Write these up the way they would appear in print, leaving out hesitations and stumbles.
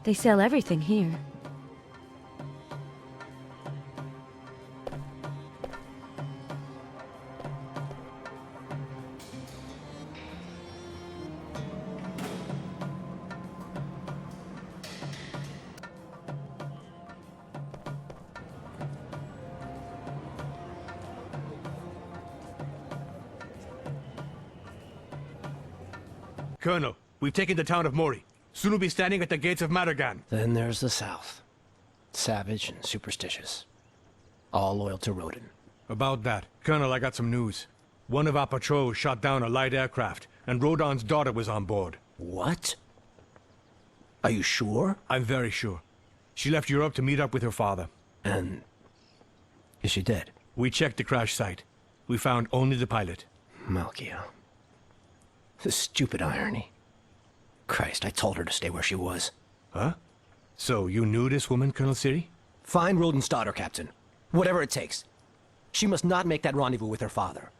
They sell everything here. Colonel, we've taken the town of Mori. Soon we'll be standing at the gates of Madagan. Then there's the South. Savage and superstitious. All loyal to Rodin. About that, Colonel, I got some news. One of our patrols shot down a light aircraft, and Rodon's daughter was on board. What? Are you sure? I'm very sure. She left Europe to meet up with her father. And... is she dead? We checked the crash site. We found only the pilot. Malkia. This stupid irony. Christ, I told her to stay where she was. Huh? So you knew this woman, Colonel Siri? Find Rodin's daughter, Captain. Whatever it takes. She must not make that rendezvous with her father.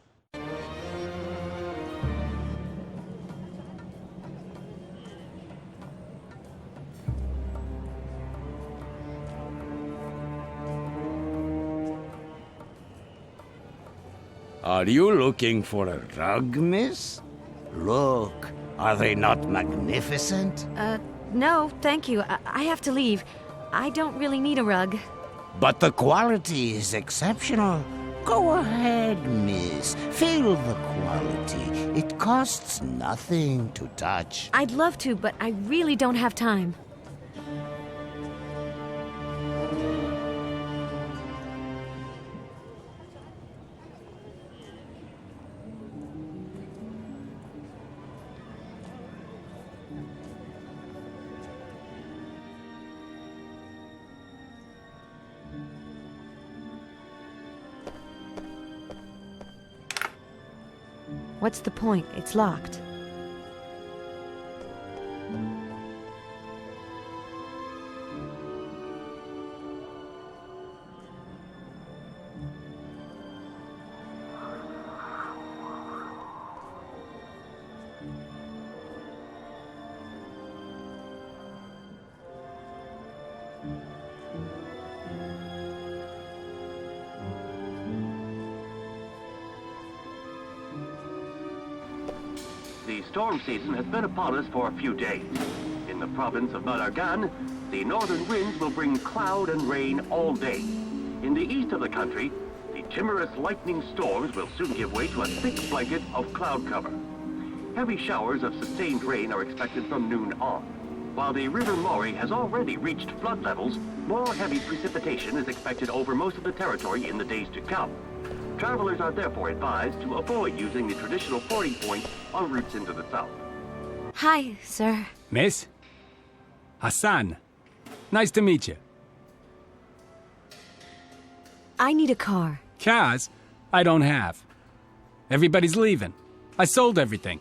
Are you looking for a rug, miss? Look, are they not magnificent? No, thank you. I have to leave. I don't really need a rug. But the quality is exceptional. Go ahead, miss. Feel the quality. It costs nothing to touch. I'd love to, but I really don't have time. What's the point? It's locked. The storm season has been upon us for a few days. In the province of Madagan, the northern winds will bring cloud and rain all day. In the east of the country, the timorous lightning storms will soon give way to a thick blanket of cloud cover. Heavy showers of sustained rain are expected from noon on. While the River Mori has already reached flood levels, more heavy precipitation is expected over most of the territory in the days to come. Travelers are therefore advised to avoid using the traditional fording points on routes into the south. Hi, sir. Miss? Hassan. Nice to meet you. I need a car. Cars? I don't have. Everybody's leaving. I sold everything.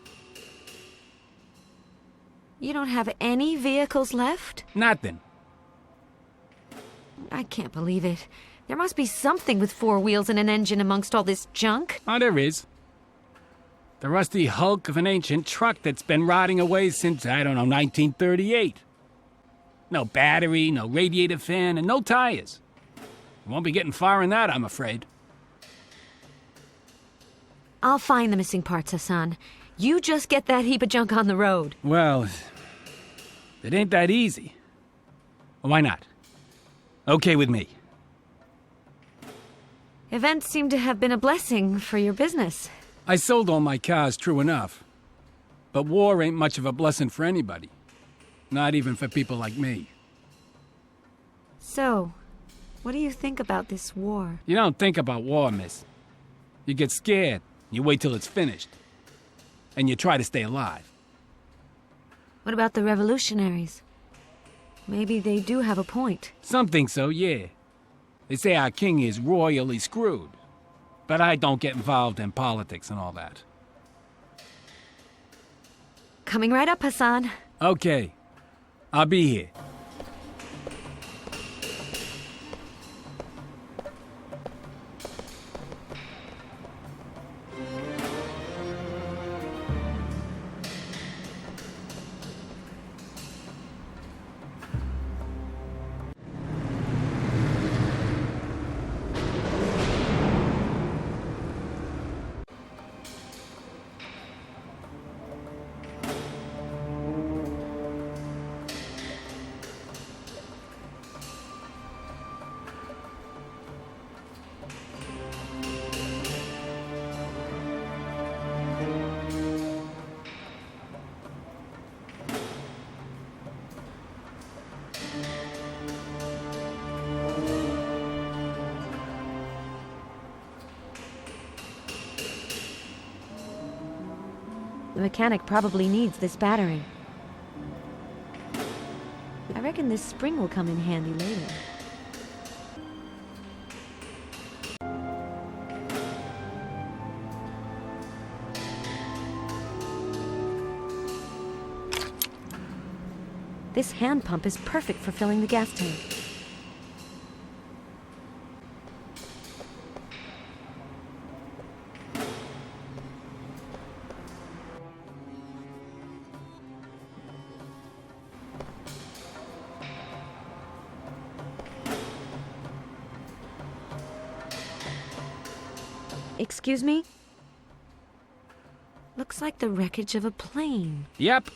You don't have any vehicles left? Nothing. I can't believe it. There must be something with 4 wheels and an engine amongst all this junk. Oh, there is. The rusty hulk of an ancient truck that's been rotting away since, I don't know, 1938. No battery, no radiator fan, and no tires. You won't be getting far in that, I'm afraid. I'll find the missing parts, Hassan. You just get that heap of junk on the road. Well, it ain't that easy. Why not? Okay with me. Events seem to have been a blessing for your business. I sold all my cars, true enough. But war ain't much of a blessing for anybody. Not even for people like me. So, what do you think about this war? You don't think about war, miss. You get scared, you wait till it's finished. And you try to stay alive. What about the revolutionaries? Maybe they do have a point. Some think so, yeah. They say our king is royally screwed. But I don't get involved in politics and all that. Coming right up, Hassan. Okay. I'll be here. mechanic probably needs this battery. I reckon this spring will come in handy later. This hand pump is perfect for filling the gas tank. Excuse me? Looks like the wreckage of a plane. Yep.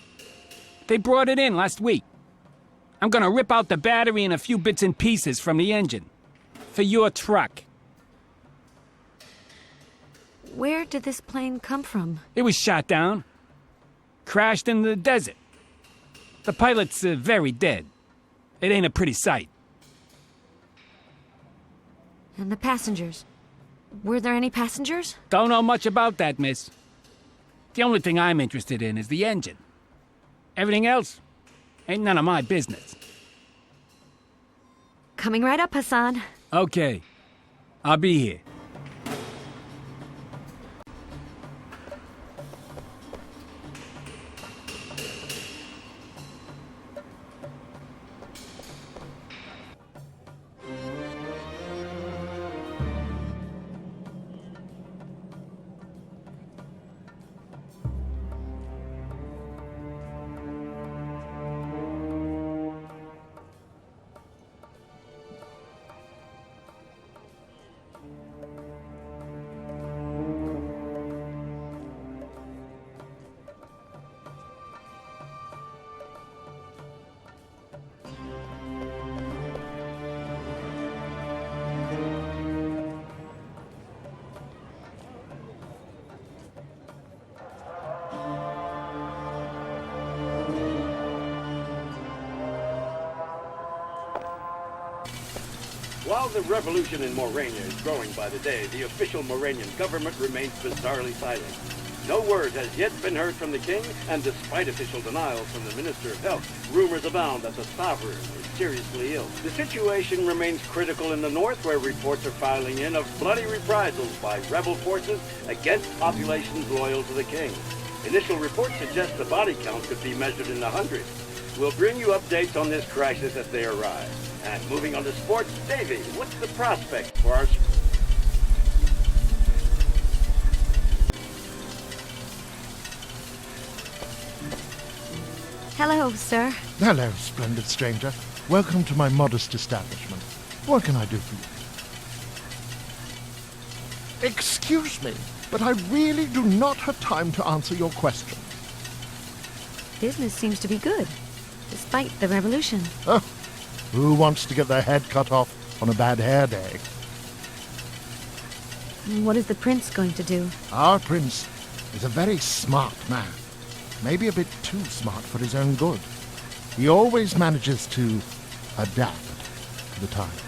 They brought it in last week. I'm gonna rip out the battery and a few bits and pieces from the engine. For your truck. Where did this plane come from? It was shot down. Crashed in the desert. The pilot's very dead. It ain't a pretty sight. And the passengers? Were there any passengers? Don't know much about that, miss. The only thing I'm interested in is the engine. Everything else ain't none of my business. Coming right up, Hassan. Okay. I'll be here. While the revolution in Morania is growing by the day, the official Moranian government remains bizarrely silent. No word has yet been heard from the king, and despite official denials from the Minister of Health, rumors abound that the sovereign is seriously ill. The situation remains critical in the north, where reports are filing in of bloody reprisals by rebel forces against populations loyal to the king. Initial reports suggest the body count could be measured in the hundreds. We'll bring you updates on this crisis as they arrive. And moving on to sports, Davey, what's the prospect for our... Hello, sir. Hello, splendid stranger. Welcome to my modest establishment. What can I do for you? Excuse me, but I really do not have time to answer your question. Business seems to be good, despite the revolution. Oh, who wants to get their head cut off on a bad hair day? What is the prince going to do? Our prince is a very smart man. Maybe a bit too smart for his own good. He always manages to adapt to the times.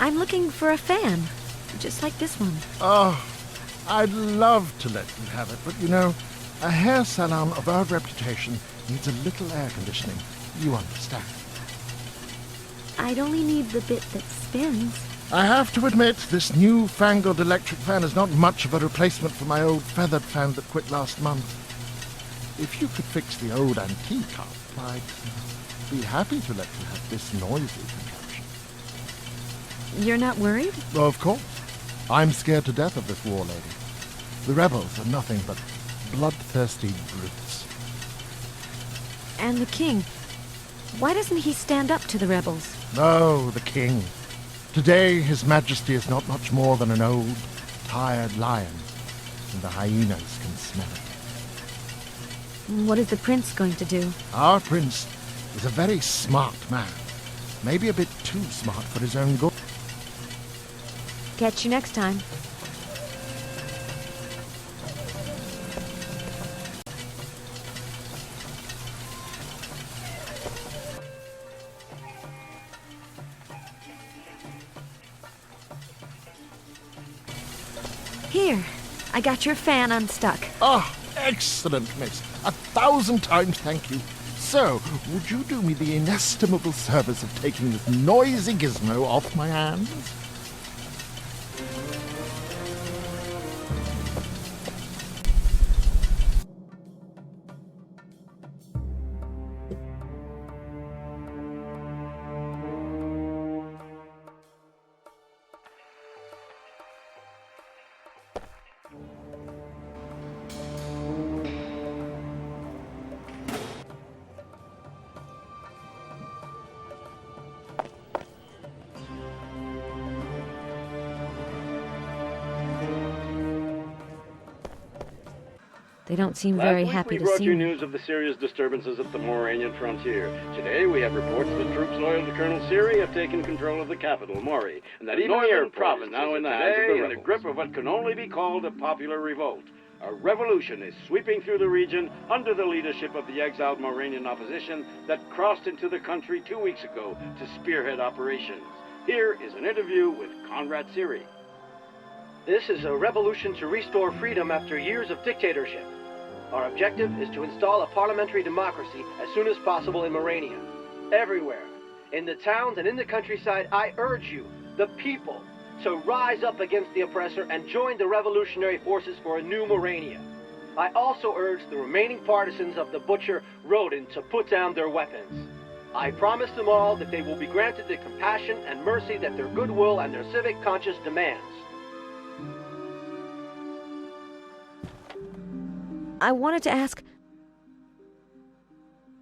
I'm looking for a fan, just like this one. Oh, I'd love to let you have it, but you know, a hair salon of our reputation needs a little air conditioning. You understand. I'd only need the bit that spins. I have to admit, this new-fangled electric fan is not much of a replacement for my old feathered fan that quit last month. If you could fix the old antique up, I'd be happy to let you have this noisy contraption. You're not worried? Oh, of course. I'm scared to death of this war lady. The rebels are nothing but bloodthirsty brutes. And the king. Why doesn't he stand up to the rebels? Oh, the king. Today, His Majesty is not much more than an old, tired lion, and the hyenas can smell it. What is the prince going to do? Our prince is a very smart man. Maybe a bit too smart for his own good. Catch you next time. Here, I got your fan unstuck. Ah, excellent, miss. 1,000 times thank you. So, would you do me the inestimable service of taking this noisy gizmo off my hands? They don't seem very Last week happy we to brought see you me. news of the serious disturbances at the Moranian frontier. Today we have reports that troops loyal to Colonel Siri have taken control of the capital, Mori, and that even the province now in the hands of the rebels. In the grip of what can only be called a popular revolt. A revolution is sweeping through the region under the leadership of the exiled Moranian opposition that crossed into the country 2 weeks ago to spearhead operations. Here is an interview with Conrad Siri. This is a revolution to restore freedom after years of dictatorship. Our objective is to install a parliamentary democracy as soon as possible in Morania. Everywhere, in the towns and in the countryside, I urge you, the people, to rise up against the oppressor and join the revolutionary forces for a new Morania. I also urge the remaining partisans of the butcher Rodin to put down their weapons. I promise them all that they will be granted the compassion and mercy that their goodwill and their civic conscience demands. I wanted to ask...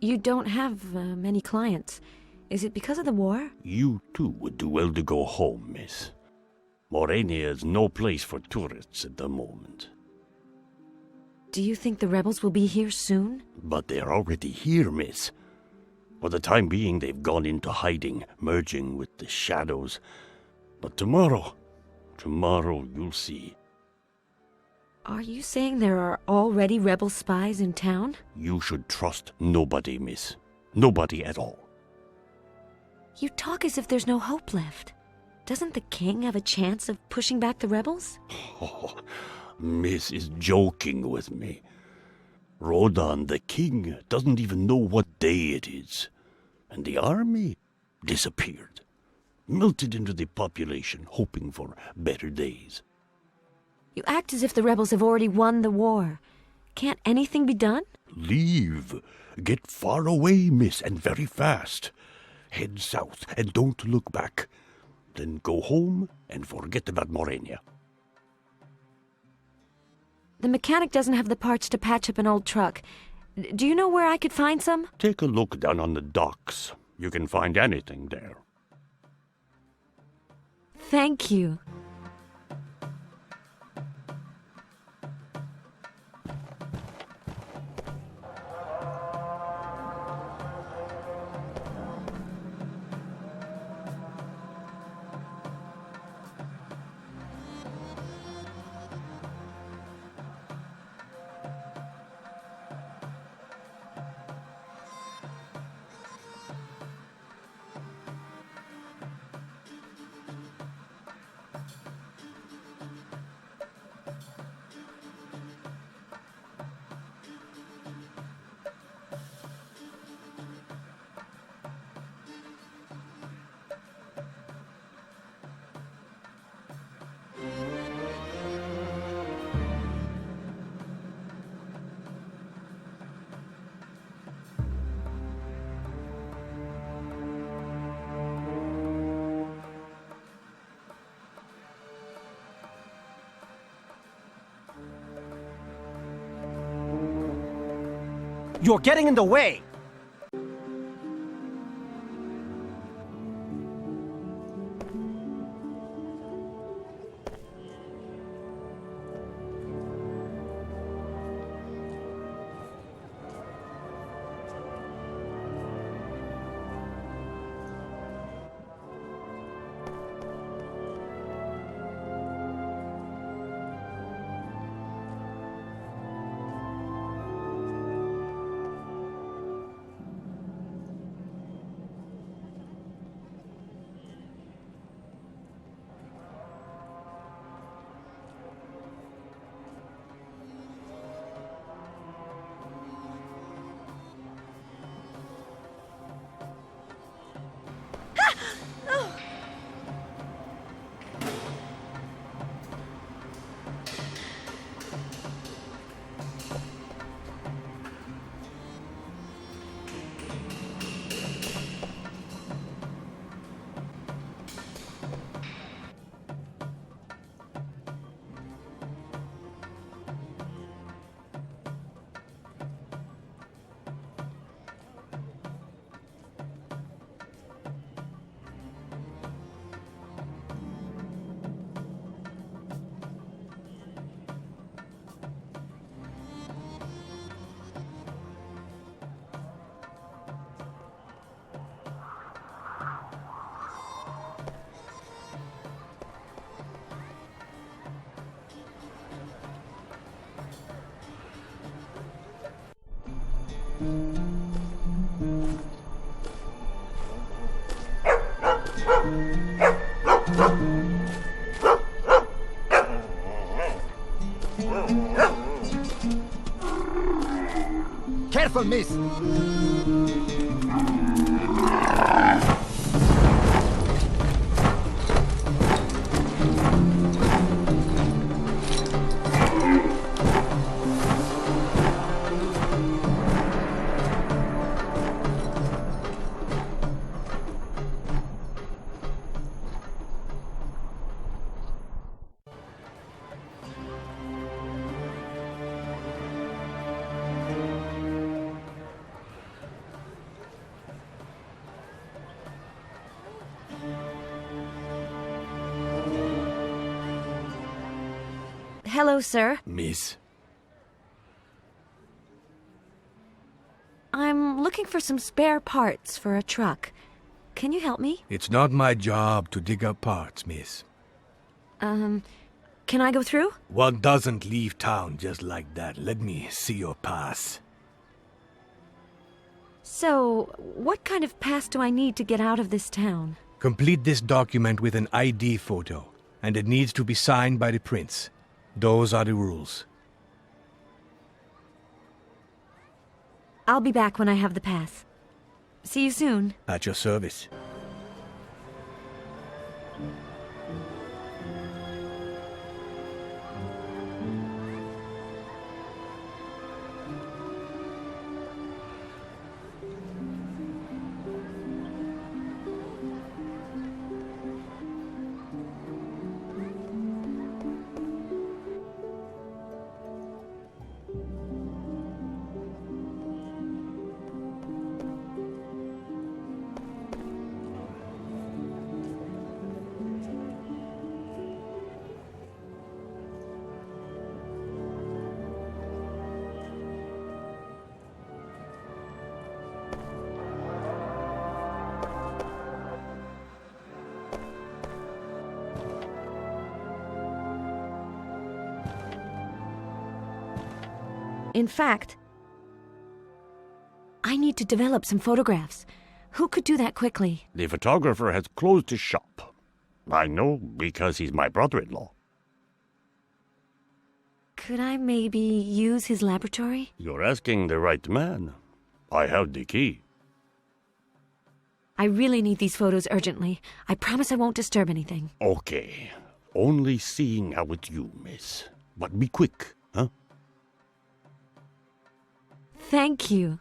You don't have many clients. Is it because of the war? You too would do well to go home, miss. Morania is no place for tourists at the moment. Do you think the rebels will be here soon? But they're already here, miss. For the time being, they've gone into hiding, merging with the shadows. But tomorrow you'll see. Are you saying there are already rebel spies in town? You should trust nobody, miss. Nobody at all. You talk as if there's no hope left. Doesn't the king have a chance of pushing back the rebels? Oh, miss is joking with me. Rodan, the king, doesn't even know what day it is. And the army disappeared. Melted into the population, hoping for better days. You act as if the rebels have already won the war. Can't anything be done? Leave. Get far away, miss, and very fast. Head south and don't look back. Then go home and forget about Morania. The mechanic doesn't have the parts to patch up an old truck. Do you know where I could find some? Take a look down on the docks. You can find anything there. Thank you. You're getting in the way! Careful, miss! Hello, sir. Miss. I'm looking for some spare parts for a truck. Can you help me? It's not my job to dig up parts, miss. Can I go through? One doesn't leave town just like that. Let me see your pass. So, what kind of pass do I need to get out of this town? Complete this document with an ID photo, and it needs to be signed by the prince. Those are the rules. I'll be back when I have the pass. See you soon. At your service. In fact, I need to develop some photographs. Who could do that quickly? The photographer has closed his shop. I know because he's my brother-in-law. Could I maybe use his laboratory? You're asking the right man. I have the key. I really need these photos urgently. I promise I won't disturb anything. Okay. Only seeing how it's you, miss. But be quick, huh? Thank you.